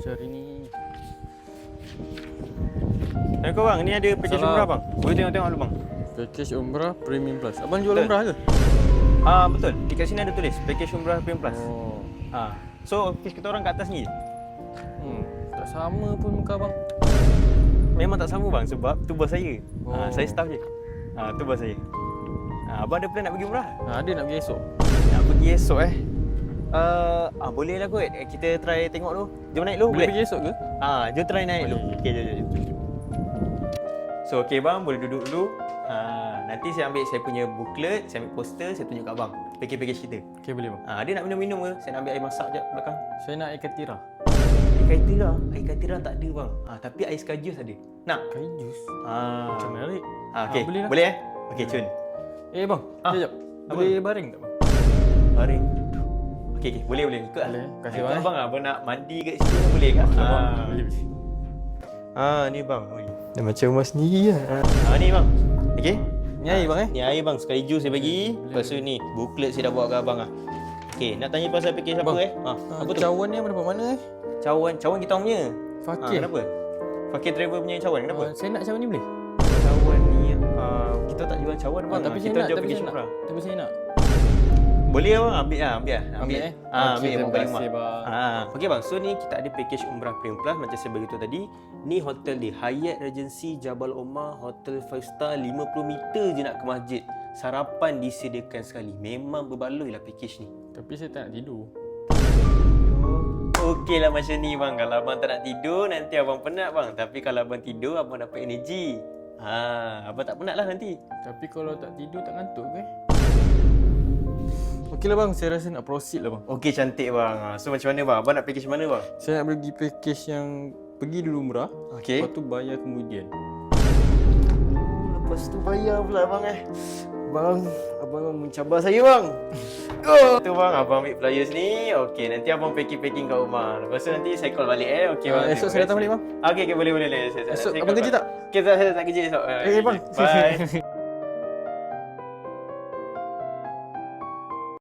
cari ni. Assalamualaikum bang, ni ada package Salam. umrah bang. Boleh tengok-tengok dulu bang. Package umrah Premium Plus. Abang jual Betul. umrah ke? Betul. Dekat sini ada tulis package umrah Premium Plus. Oh. So package kita orang kat atas ni. Tak sama pun muka abang. Memang tak sama bang sebab tu bos saya. Oh. Saya staff je. Tu bos saya. Abang ada plan nak pergi umrah? Ada nak pergi esok. Nak pergi esok boleh lah kot. Kita try tengok dulu. Jom naik dulu. Boleh pergi esok ke? Jom try naik dulu. Okey, jom. So okey bang, boleh duduk dulu. Nanti saya ambil saya punya booklet, saya ambil poster, saya tunjuk kat abang. Package kita. Okey, boleh bang. Dia nak minum-minum ke? Saya nak ambil air masak jap belakang. Saya nak air katira. Air katira tak ada bang. Tapi air sekajus ada. Nak? Kain jus. Ah. Menarik. Okey. boleh lah. Boleh Okey, cun. Bang, sekejap. Apa? Boleh baring tak bang? Baring. Okey, boleh ikut lah. Boleh. Kasih Ikut bang. abang lah. Abang nak mandi kat situ boleh kan? Boleh. Ni bang. Dah macam rumah sendiri lah. Ni bang. Okey. Ni air bang Ni air bang, sekali jus saya bagi. Lepas tu ni, booklet saya dah bawa kat abang lah. Okey, nak tanya pasal package apa Bang. Apa tu? Cawan ni dapat mana Cawan kita orang punya. Fakir. Kenapa? Fakir driver punya cawan, kenapa? Saya nak cawan ni boleh? Cawan ni kita tak jual cawan bang. Tapi saya Kita nak, jual tapi package saya nak. umrah. Tapi saya nak. Boleh bang, ambil Ambil, ambil terima balik kasih, rumah. bang. Okey bang, so ni kita ada package umrah Premium Plus macam saya beritahu tadi. Ni hotel dia, Hyatt Regency Jabal Omar, hotel 5 star, 50 meter je nak ke masjid. Sarapan disediakan sekali. Memang berbaloi lah package ni. Tapi saya tak nak tidur. Okey lah macam ni bang. Kalau abang tak nak tidur, nanti abang penat bang. Tapi kalau abang tidur, abang dapat energi. Abang tak penat lah nanti. Tapi kalau tak tidur tak ngantuk ke? Okey lah bang, saya rasa nak proceed lah bang. Okey, cantik bang. So macam mana bang? Abang nak package mana bang? Saya nak pergi package yang pergi dulu umrah, Okey. lepas tu bayar kemudian. Lepas tu bayar pula bang Bang, abang mencabar saya bang. Tu bang, abang ambil flyers ni. Okey, nanti abang packing kat rumah. Lepas tu nanti saya call balik Okey bang. Esok saya datang balik bang. Okey, boleh. Esok Saya abang call kerja balik. tak? Okey, saya tak kerja esok. Okey bang. Bye.